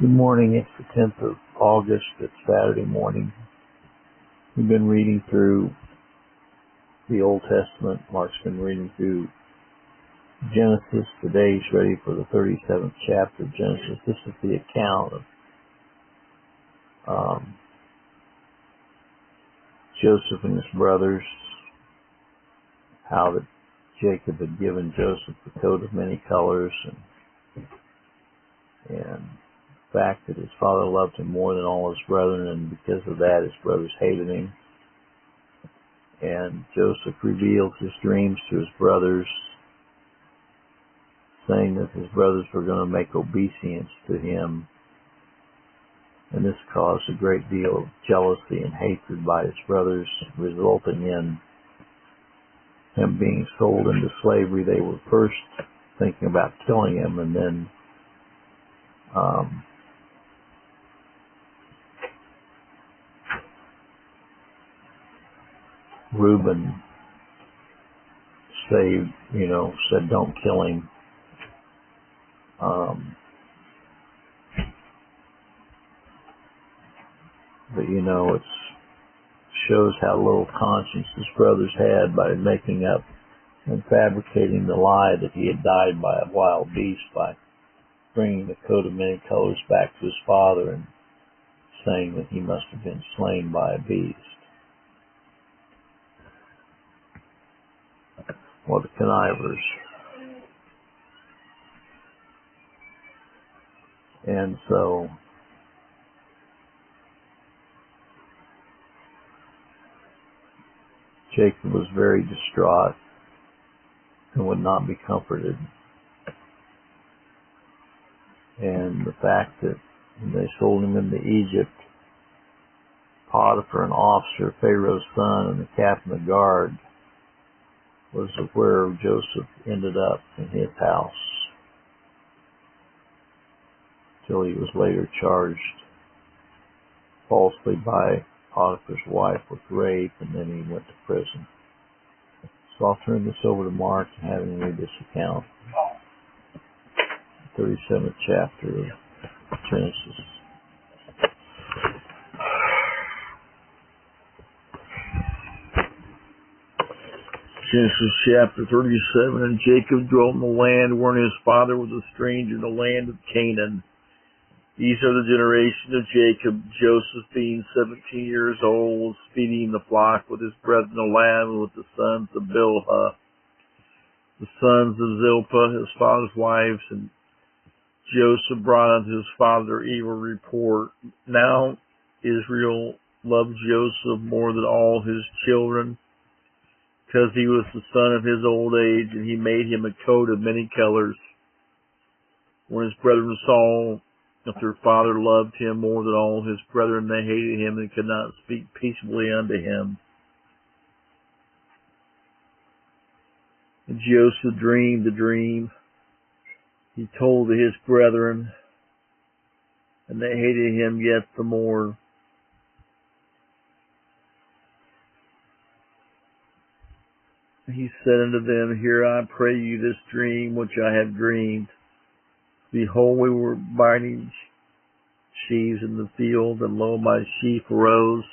Good morning. It's the 10th of August. It's Saturday morning. We've been reading through the Old Testament. Mark's been reading through Genesis. Today he's ready for the 37th chapter of Genesis. This is the account of Joseph and his brothers, how that Jacob had given Joseph the coat of many colors, and the fact that his father loved him more than all his brethren, and because of that his brothers hated him. And Joseph reveals his dreams to his brothers, saying that his brothers were going to make obeisance to him, and this caused a great deal of jealousy and hatred by his brothers, resulting in him being sold into slavery. They were first thinking about killing him, and then Reuben said don't kill him. But it shows how little conscience his brothers had by making up and fabricating the lie that he had died by a wild beast, by bringing the coat of many colors back to his father and saying that he must have been slain by a beast. Well, the connivers. And so Jacob was very distraught and would not be comforted. And the fact that when they sold him into Egypt, Potiphar, an officer, Pharaoh's son, and the captain of the guard, was where Joseph ended up, in his house, till he was later charged falsely by Potiphar's wife with rape, and then he went to prison. So I'll turn this over to Mark and have him read this account. 37th chapter of Genesis. Genesis chapter 37. And Jacob dwelt in the land wherein his father was a stranger, in the land of Canaan. These are the generations of Jacob. Joseph, being 17 years old, was feeding the flock with his brethren the land, with the sons of Bilhah, the sons of Zilpah, his father's wives. And Joseph brought unto his father evil report. Now Israel loved Joseph more than all his children, because he was the son of his old age, and he made him a coat of many colors. When his brethren saw that their father loved him more than all his brethren, they hated him and could not speak peaceably unto him. And Joseph dreamed a dream. He told to his brethren, and they hated him yet the more. He said unto them, Hear, I pray you, this dream which I have dreamed. Behold, we were binding sheaves in the field, and lo, my sheaf arose,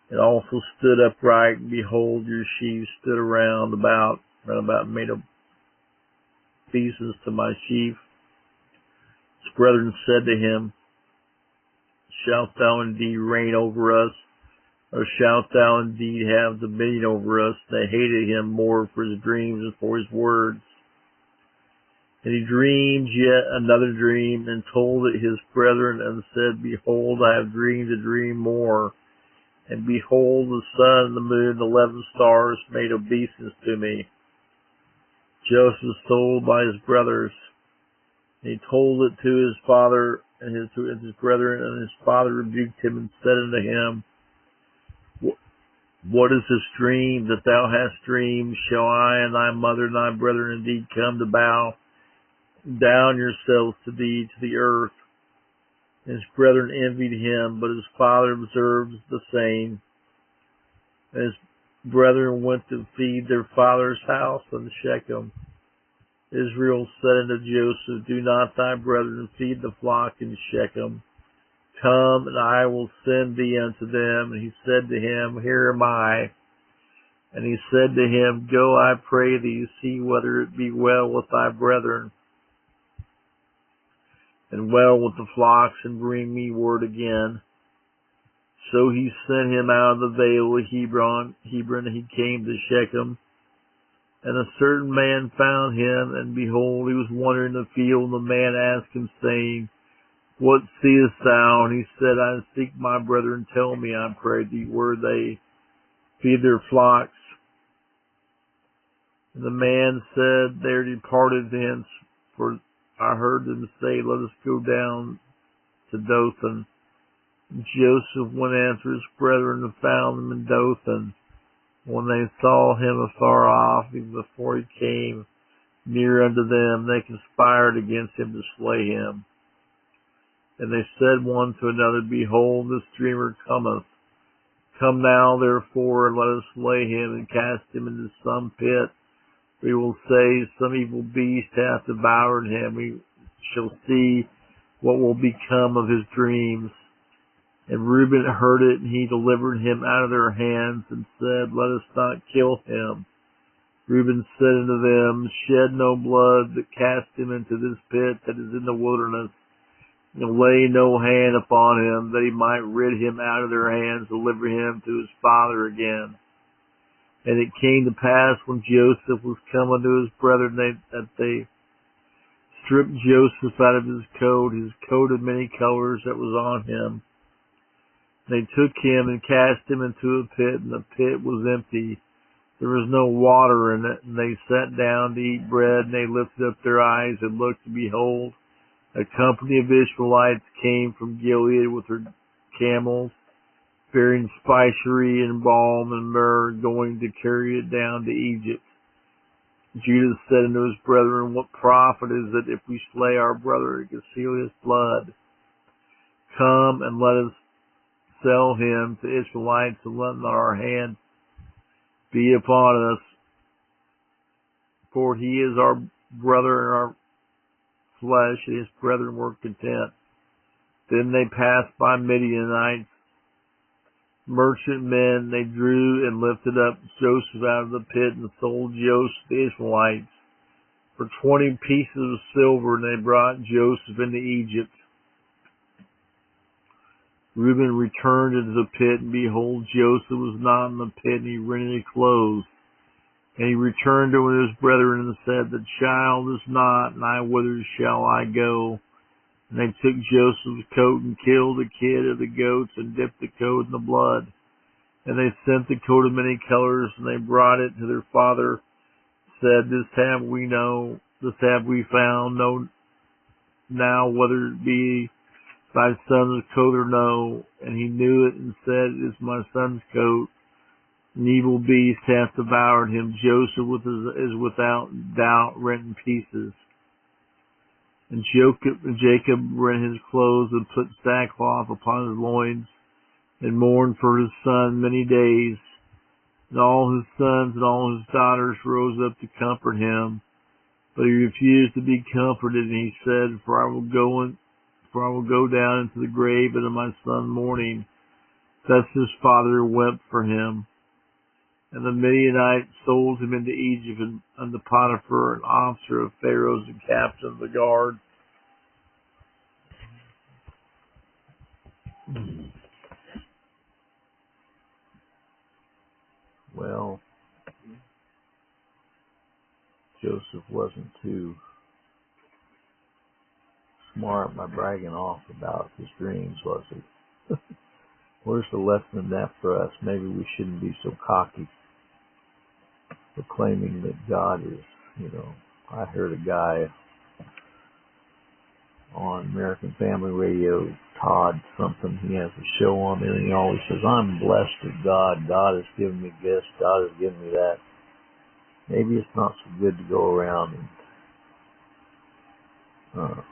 and also stood upright, and behold, your sheaves stood round about, and made obeisance to my sheaf. His brethren said to him, Shalt thou indeed reign over us, or shalt thou indeed have dominion over us? They hated him more for his dreams and for his words. And he dreamed yet another dream, and told it his brethren, and said, Behold, I have dreamed a dream more. And behold, the sun and the moon, the 11 stars, made obeisance to me. Joseph was sold by his brothers. And he told it to his father and his brethren, and his father rebuked him and said unto him, What is this dream that thou hast dreamed? Shall I and thy mother and thy brethren indeed come to bow down yourselves to thee, to the earth? And his brethren envied him, but his father observed the same. And his brethren went to feed their father's house in Shechem. Israel said unto Joseph, Do not thy brethren feed the flock in Shechem? Come, and I will send thee unto them. And he said to him, Here am I. And he said to him, Go, I pray thee, see whether it be well with thy brethren, and well with the flocks, and bring me word again. So he sent him out of the vale of Hebron. He came to Shechem. And a certain man found him, and behold, he was wandering in the field. And the man asked him, saying, What seest thou? And he said, I seek my brethren. Tell me, I pray thee, where they feed their flocks. And the man said, They are departed thence, for I heard them say, Let us go down to Dothan. And Joseph went after his brethren and found them in Dothan. When they saw him afar off, even before he came near unto them, they conspired against him to slay him. And they said one to another, Behold, this dreamer cometh. Come now, therefore, and let us slay him and cast him into some pit. We will say, Some evil beast hath devoured him. We shall see what will become of his dreams. And Reuben heard it, and he delivered him out of their hands, and said, Let us not kill him. Reuben said unto them, Shed no blood, but cast him into this pit that is in the wilderness, and lay no hand upon him, that he might rid him out of their hands, deliver him to his father again. And it came to pass, when Joseph was come unto his brethren, that they stripped Joseph out of his coat of many colors that was on him. They took him and cast him into a pit, and the pit was empty. There was no water in it. And they sat down to eat bread, and they lifted up their eyes and looked, and behold, a company of Ishmaelites came from Gilead with their camels, bearing spicery and balm and myrrh, going to carry it down to Egypt. Judah said unto his brethren, What profit is it if we slay our brother and conceal his blood? Come and let us sell him to Ishmaelites, and let not our hand be upon us, for he is our brother and our flesh, and his brethren were content. Then they passed by Midianites, merchantmen. They drew and lifted up Joseph out of the pit, and sold Joseph to the Ishmaelites for 20 pieces of silver, and they brought Joseph into Egypt. Reuben returned into the pit, and behold, Joseph was not in the pit, and he rent his clothes. And he returned to his brethren and said, The child is not, and whither shall I go? And they took Joseph's coat and killed the kid of the goats and dipped the coat in the blood. And they sent the coat of many colors, and they brought it to their father, said, This have we found, know now whether it be thy son's coat or no. And he knew it, and said, It is my son's coat. An evil beast hath devoured him. Joseph is without doubt rent in pieces. And Jacob rent his clothes, and put sackcloth upon his loins, and mourned for his son many days. And all his sons and all his daughters rose up to comfort him. But he refused to be comforted, and he said, For I will go down into the grave unto my son mourning. Thus his father wept for him. And the Midianites sold him into Egypt, and unto Potiphar, an officer of Pharaoh's and captain of the guard. Well, Joseph wasn't too smart by bragging off about his dreams, was he? Where's the lesson in that for us? Maybe we shouldn't be so cocky, proclaiming that God is, I heard a guy on American Family Radio, Todd something, he has a show on there, and he always says, I'm blessed with God. God has given me this. God has given me that. Maybe it's not so good to go around and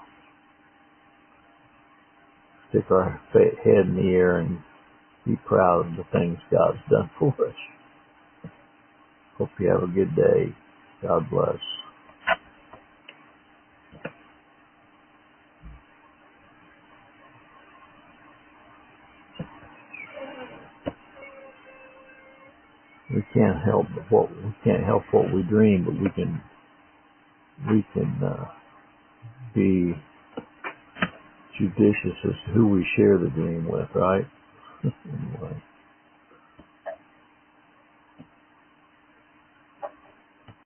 stick our head in the air and be proud of the things God's done for us. Hope you have a good day. God bless. we can't help what we dream, but we can be judicious as to who we share the dream with, right? Anyway.